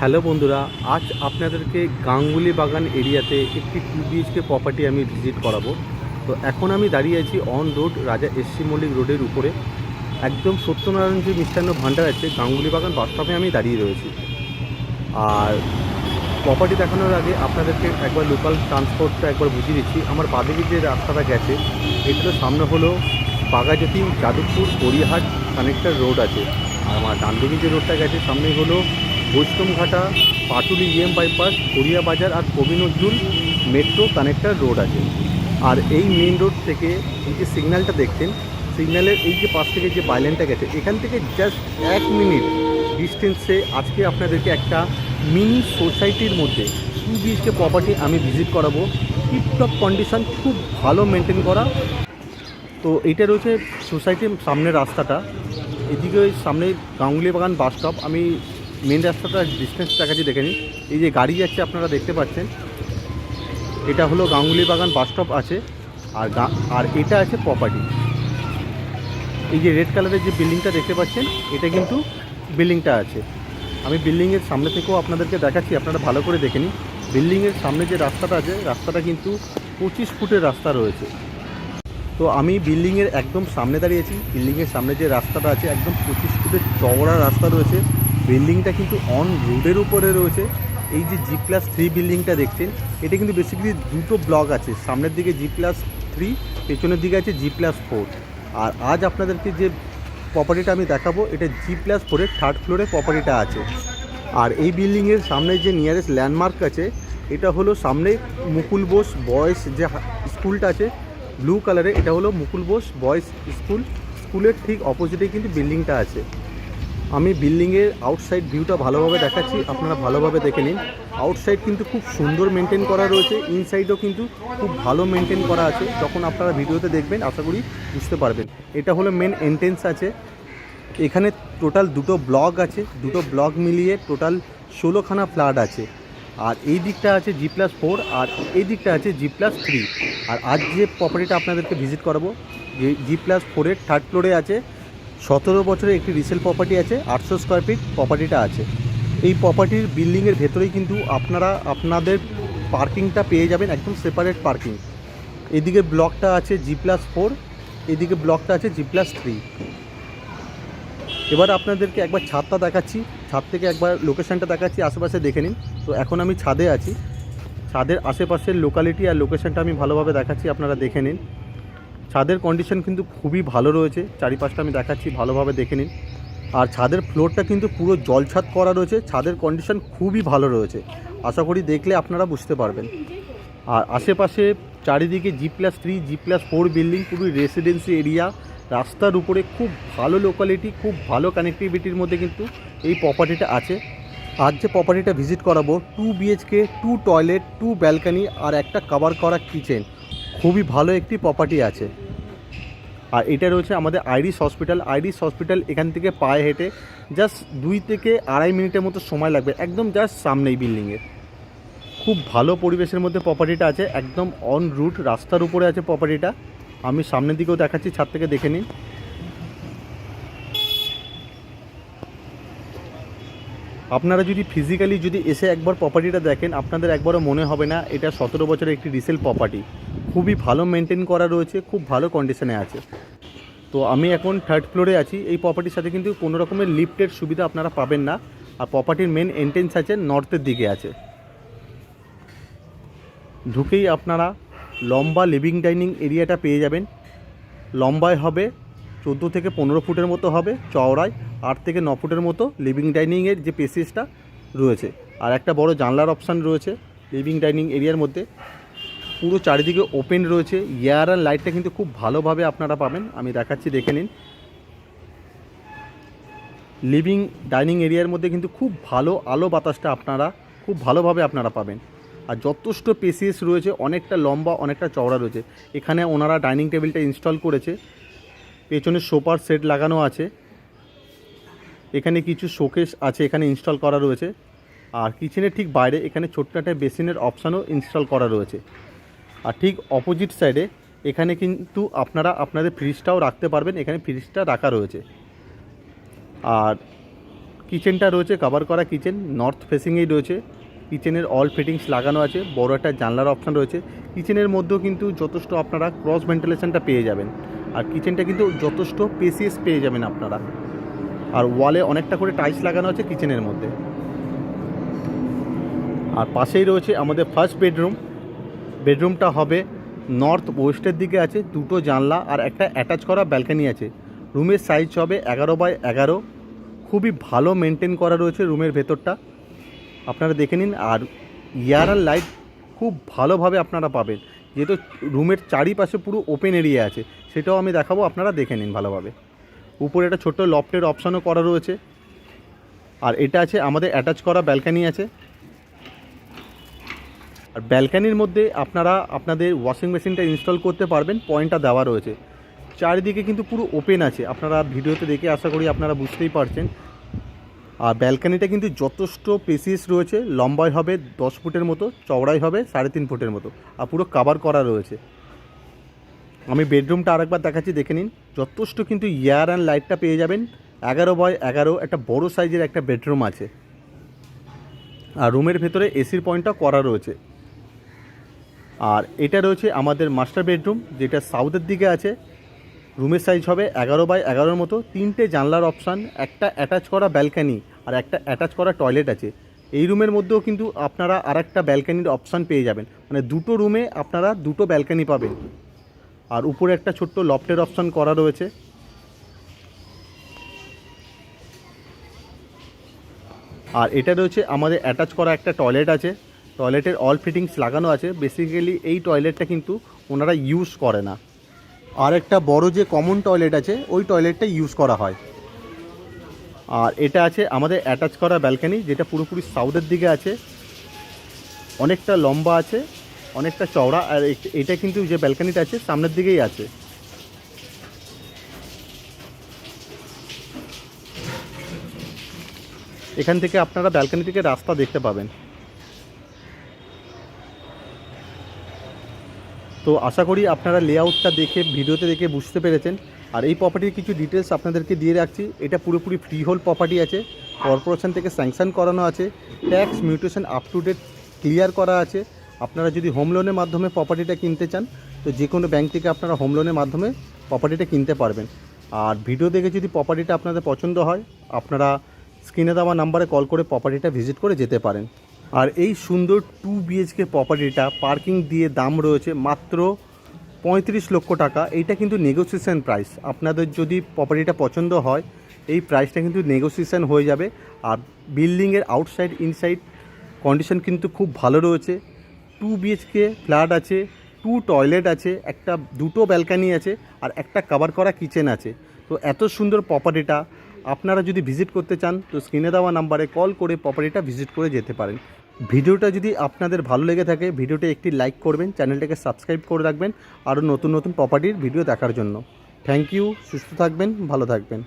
Hello বন্ধুরা, আজ আপনাদেরকে গাঙ্গুলি বাগান এরিয়াতে একটি 2 BHK প্রপার্টি আমি ভিজিট করাবো। তো এখন আমি দাঁড়িয়ে আছি অন রোড, রাজা এসসি মল্লিক রোডের উপরে। একদম সত্যনারায়ণ যে মিষ্টান্ন ভাণ্ডার আছে, গাঙ্গুলি বাগান বাস স্টপে আমি দাঁড়িয়ে রয়েছি। আর প্রপার্টি দেখানোর আগে আপনাদেরকে একবার লোকাল ট্রান্সপোর্টটা একবার বুঝিয়ে দিচ্ছি। আমার বাদিকে যে রাস্তাটা গেছে, এগুলো সামনে হলো বাঘাযতীন, যাদবপুর, গড়িয়াহাট কানেক্টার রোড আছে। আর আমার ডান দিকে যে রোডটা গেছে সামনেই হলো বৈষ্ণবঘাটা, পাটুলি বাইপাস, গড়িয়া বাজার আর কবি নজরুল মেট্রো কানেক্টার রোড আছে। আর এই মেন রোড থেকে এই যে সিগন্যালটা দেখছেন, সিগন্যালের এই যে পাশ থেকে যে বাইলেনটা গেছে, এখান থেকে জাস্ট 1 মিনিট ডিস্টেন্সে আজকে আপনাদেরকে একটা মিনি সোসাইটির মধ্যে 2 BHK প্রপার্টি আমি ভিজিট করাবো। টিপটপ কন্ডিশন, খুব ভালো মেনটেন করা। তো এইটা রয়েছে সোসাইটির সামনের রাস্তাটা। এদিকে ওই সামনে গাঙ্গুলি বাগান বাস স্টপ। আমি মেন রাস্তাটা ডিস্টেন্স দেখাচ্ছি, দেখে নিন। এই যে গাড়ি যাচ্ছে আপনারা দেখতে পাচ্ছেন, এটা হলো গাঙ্গুলি বাগান বাস স্টপ আছে। আর এটা আছে প্রপার্টি। এই যে রেড কালারের যে বিল্ডিংটা দেখতে পাচ্ছেন, এটা কিন্তু বিল্ডিংটা আছে। আমি বিল্ডিংয়ের সামনে থেকেও আপনাদেরকে দেখাচ্ছি, আপনারা ভালো করে দেখে নিন। বিল্ডিংয়ের সামনে যে রাস্তাটা আছে, রাস্তাটা কিন্তু 25 ফুটের রাস্তা রয়েছে। তো আমি বিল্ডিংয়ের একদম সামনে দাঁড়িয়েছি। বিল্ডিংয়ের সামনে যে রাস্তাটা আছে, একদম 25 ফুটের চওড়া রাস্তা রয়েছে। বিল্ডিংটা কিন্তু অন রোডের উপরে রয়েছে। এই যে G+3 বিল্ডিংটা দেখছেন, এটা কিন্তু বেসিক্যালি দুটো ব্লক আছে। সামনের দিকে G+3, পেছনের দিকে আছে G+4। আর আজ আপনাদেরকে যে প্রপার্টিটা আমি দেখাবো, এটা G+4-এর 3rd ফ্লোরে প্রপার্টিটা আছে। আর এই বিল্ডিংয়ের সামনে যে নিয়ারেস্ট ল্যান্ডমার্ক আছে, এটা হলো সামনে মুকুল বোস বয়েজ যে স্কুলটা আছে ব্লু কালারে, এটা হলো মুকুল বোস বয়েজ স্কুল। স্কুলের ঠিক অপোজিটে কিন্তু বিল্ডিংটা আছে। আমি বিল্ডিংয়ের আউটসাইড ভিউটা ভালোভাবে দেখাচ্ছি, আপনারা ভালোভাবে দেখে নিন। আউটসাইড কিন্তু খুব সুন্দর মেনটেন করা রয়েছে, ইনসাইডও কিন্তু খুব ভালো মেনটেন করা আছে। যখন আপনারা ভিডিওতে দেখবেন আশা করি বুঝতে পারবেন। এটা হলো মেন এন্ট্রেন্স আছে। এখানে টোটাল দুটো ব্লক আছে, দুটো ব্লক মিলিয়ে টোটাল 16খানা ফ্ল্যাট আছে। আর এই দিকটা আছে G+4 আর এই দিকটা আছে G+3। আর আজ যে প্রপার্টিটা আপনাদেরকে ভিজিট করাবো, যে G+4-এর 3rd ফ্লোরে আছে। 17 বছরের একটি রিসেল প্রপার্টি আছে, 800 স্কোয়ার ফিট প্রপার্টিটা আছে। এই প্রপার্টির বিল্ডিংয়ের ভেতরেই কিন্তু আপনারা আপনাদের পার্কিংটা পেয়ে যাবেন, একদম সেপারেট পার্কিং। এদিকে ব্লকটা আছে G+4, এদিকে ব্লকটা আছে G+3। এবার আপনাদেরকে একবার ছাদটা দেখাচ্ছি, ছাদ থেকে একবার লোকেশানটা দেখাচ্ছি, আশেপাশে দেখে নিন। তো এখন আমি ছাদে আছি, ছাদের আশেপাশের লোকালিটি আর লোকেশানটা আমি ভালোভাবে দেখাচ্ছি, আপনারা দেখে নিন। ছাদের কন্ডিশন কিন্তু খুবই ভালো রয়েছে, চারিপাশটা আমি দেখাচ্ছি, ভালোভাবে দেখে নিন। আর ছাদের ফ্লোরটা কিন্তু পুরো জলছাদ করা রয়েছে, ছাদের কন্ডিশন খুবই ভালো রয়েছে। আশা করি দেখলে আপনারা বুঝতে পারবেন। আর আশেপাশে চারিদিকে G+3, G+4 বিল্ডিং, পুরো রেসিডেন্সি এরিয়া, রাস্তার উপরে খুব ভালো লোকালিটি, খুব ভালো কানেক্টিভিটির মধ্যে কিন্তু এই প্রপার্টিটা আছে। আজ যে প্রপার্টিটা ভিজিট করাবো, 2 BHK, 2 টয়লেট, 2 ব্যালকানি আর একটা কভার করা কিচেন, খুবই ভালো একটি প্রপার্টি আছে। আর এটা রয়েছে আমাদের আইরিশ হসপিটাল। আইরিশ হসপিটাল এখান থেকে পায়ে হেঁটে জাস্ট 2 থেকে 2.5 মিনিটের মতো সময় লাগবে, একদম জাস্ট সামনেই বিল্ডিংয়ের। খুব ভালো পরিবেশের মধ্যে প্রপার্টিটা আছে, একদম অন রুট রাস্তার উপরে আছে প্রপার্টিটা। আমি সামনের দিকেও দেখাচ্ছি, ছাদ থেকে দেখে নিন। আপনারা যদি ফিজিক্যালি যদি এসে একবার প্রপার্টিটা দেখেন, আপনাদের একবারও মনে হবে না এটা 17 বছরের একটি রিসেল প্রপার্টি। খুবই ভালো মেনটেন করা রয়েছে, খুব ভালো কন্ডিশনে আছে। তো আমি এখন 3rd ফ্লোরে আছি। এই প্রপার্টির সাথে কিন্তু কোনো রকমের লিফটের সুবিধা আপনারা পাবেন না। আর প্রপার্টির মেন এন্ট্রেন্স আছে নর্থের দিকে আছে। ঢুকেই আপনারা লম্বা লিভিং ডাইনিং এরিয়াটা পেয়ে যাবেন। লম্বায় হবে 14 থেকে 15 ফুটের মতো হবে, চওড়ায় 8 থেকে 9 ফুটের মতো লিভিং ডাইনিংয়ের যে পেসেজটা রয়েছে। আর একটা বড় জানলার অপশান রয়েছে লিভিং ডাইনিং এরিয়ার মধ্যে। পুরো চারিদিকে ওপেন রয়েছে, এয়ার আর লাইটটা কিন্তু খুব ভালোভাবে আপনারা পাবেন। আমি দেখাচ্ছি, দেখে নিন। লিভিং ডাইনিং এরিয়ার মধ্যে কিন্তু খুব ভালো আলো বাতাসটা আপনারা খুব ভালোভাবে আপনারা পাবেন। আর যথেষ্ট পেসিয়াস রয়েছে, অনেকটা লম্বা, অনেকটা চওড়া রয়েছে। এখানে ওনারা ডাইনিং টেবিলটা ইনস্টল করেছে, পেছনে সোফার সেট লাগানো আছে, এখানে কিছু শোকেস আছে এখানে ইনস্টল করা রয়েছে। আর কিচেনের ঠিক বাইরে এখানে ছোট্ট একটা বেসিনের অপশানও ইনস্টল করা রয়েছে। আর ঠিক অপোজিট সাইডে এখানে কিন্তু আপনারা আপনাদের ফ্রিজটাও রাখতে পারবেন, এখানে ফ্রিজটা রাখা রয়েছে। আর কিচেনটা রয়েছে কভার করা কিচেন, নর্থ ফেসিংয়েই রয়েছে। কিচেনের অল ফিটিংস লাগানো আছে, বড় একটা জানলার অপশান রয়েছে। কিচেনের মধ্যেও কিন্তু যথেষ্ট আপনারা ক্রস ভেন্টিলেশনটা পেয়ে যাবেন। আর কিচেনটা কিন্তু যথেষ্ট স্পেসিয়াস পেয়ে যাবেন আপনারা। আর ওয়ালে অনেকটা করে টাইলস লাগানো আছে কিচেনের মধ্যে। আর পাশেই রয়েছে আমাদের ফার্স্ট বেডরুম। বেডরুমটা হবে নর্থ ওয়েস্টের দিকে আছে, দুটো জানলা আর একটা অ্যাটাচ করা ব্যালকানি আছে। রুমের সাইজ হবে 11x11। খুবই ভালো মেনটেন করা রয়েছে রুমের ভেতরটা, আপনারা দেখে নিন। আর এয়ার আর লাইট খুব ভালোভাবে আপনারা পাবেন, যেহেতু রুমের চারিপাশে পুরো ওপেন এরিয়া আছে, সেটাও আমি দেখাবো, আপনারা দেখে নিন ভালোভাবে। উপরে একটা ছোট্ট লফটের অপশানও করা রয়েছে। আর এটা আছে আমাদের অ্যাটাচ করা ব্যালকানি আছে। আর ব্যালকানির মধ্যে আপনারা আপনাদের ওয়াশিং মেশিনটা ইনস্টল করতে পারবেন, পয়েন্টটা দেওয়া রয়েছে। চারিদিকে কিন্তু পুরো ওপেন আছে, আপনারা ভিডিওতে দেখে আশা করি আপনারা বুঝতেই পারছেন। আর ব্যালকানিটা কিন্তু যথেষ্ট স্পেসিয়াস রয়েছে, লম্বায় হবে 10 ফুটের মতো, চওড়াই হবে 3.5 ফুটের মতো, আর পুরো কভার করা রয়েছে। আমি বেডরুমটা আরেকবার দেখাচ্ছি, দেখে নিন। যথেষ্ট কিন্তু এয়ার অ্যান্ড লাইটটা পেয়ে যাবেন। 11x11 একটা বড় সাইজের একটা বেডরুম আছে। আর রুমের ভেতরে এসির পয়েন্টটা করা রয়েছে। আর এটা রয়েছে আমাদের মাস্টার বেডরুম, যেটা সাউথের দিকে আছে। রুমের সাইজ হবে 11x11 মতো, 3টে জানলার অপশান, একটা অ্যাটাচ করা ব্যালকানি আর একটা অ্যাটাচ করা টয়লেট আছে। এই রুমের মধ্যেও কিন্তু আপনারা আরেকটা ব্যালকানির অপশান পেয়ে যাবেন, মানে দুটো রুমে আপনারা দুটো ব্যালকানি পাবেন। আর উপরে একটা ছোট্ট লফটের অপশান করা রয়েছে। আর এটা রয়েছে আমাদের অ্যাটাচ করা একটা টয়লেট আছে। টয়লেটের অল ফিটিংস লাগানো আছে। বেসিক্যালি এই টয়লেটটা কিন্তু ওনারা ইউজ করে না। আর একটা বড় যে কমন টয়লেট আছে, ওই টয়লেটটা ইউজ করা হয়। আর এটা আছে আমাদের অ্যাটাচ করা ব্যালকানি, যেটা পুরোপুরি সাউথের দিকে আছে। অনেকটা লম্বা আছে, অনেকটা চওড়া। আর এটা কিন্তু যে ব্যালকানিটা আছে সামনের দিকেই আছে। এখান থেকে আপনারা ব্যালকানি থেকে রাস্তা দেখতে পাবেন। তো আশা করি আপনারা লেআউটটা দেখে ভিডিওতে দেখে বুঝতে পেরেছেন। আর এই প্রপার্টির কিছু ডিটেলস আপনাদেরকে দিয়ে রাখছি। এটা পুরোপুরি ফ্রি হোল্ড প্রপার্টি আছে, কর্পোরেশন থেকে স্যাংশন করানো আছে, tax mutation up to date clear করা আছে। আপনারা যদি হোম লোনের মাধ্যমে প্রপার্টিটা কিনতে চান, তো যে কোনো ব্যাংক থেকে আপনারা হোম লোনের মাধ্যমে প্রপার্টিটা কিনতে পারবেন। আর ভিডিও দেখে যদি প্রপার্টিটা আপনাদের পছন্দ হয়, আপনারা স্ক্রিনে দেওয়া নাম্বারে কল করে প্রপার্টিটা ভিজিট করে যেতে পারেন। আর এই সুন্দর 2 BHK প্রপার্টিটা পার্কিং দিয়ে দাম রয়েছে মাত্র 35 লক্ষ টাকা। এইটা কিন্তু নেগোসিয়েশন প্রাইস। আপনাদের যদি প্রপার্টিটা পছন্দ হয়, এই প্রাইসটা কিন্তু নেগোসিয়েশন হয়ে যাবে। আর বিল্ডিংয়ের আউটসাইড ইনসাইড কন্ডিশন কিন্তু খুব ভালো রয়েছে। 2 BHK ফ্ল্যাট আছে, 2 টয়লেট আছে, দুটো ব্যালকানি আছে, আর একটা কভার করা কিচেন আছে। তো এত সুন্দর প্রপার্টিটা আপনারা যদি ভিজিট করতে চান, তো স্ক্রিনে দেওয়া নাম্বারে কল করে প্রপার্টিটা ভিজিট করে যেতে পারেন। ভিডিওটা যদি আপনাদের ভালো লেগে থাকে, ভিডিওটা একটি লাইক করবেন, চ্যানেলটাকে সাবস্ক্রাইব করে রাখবেন আরও নতুন নতুন প্রপার্টির ভিডিও দেখার জন্য। থ্যাংক ইউ, সুস্থ থাকবেন, ভালো থাকবেন।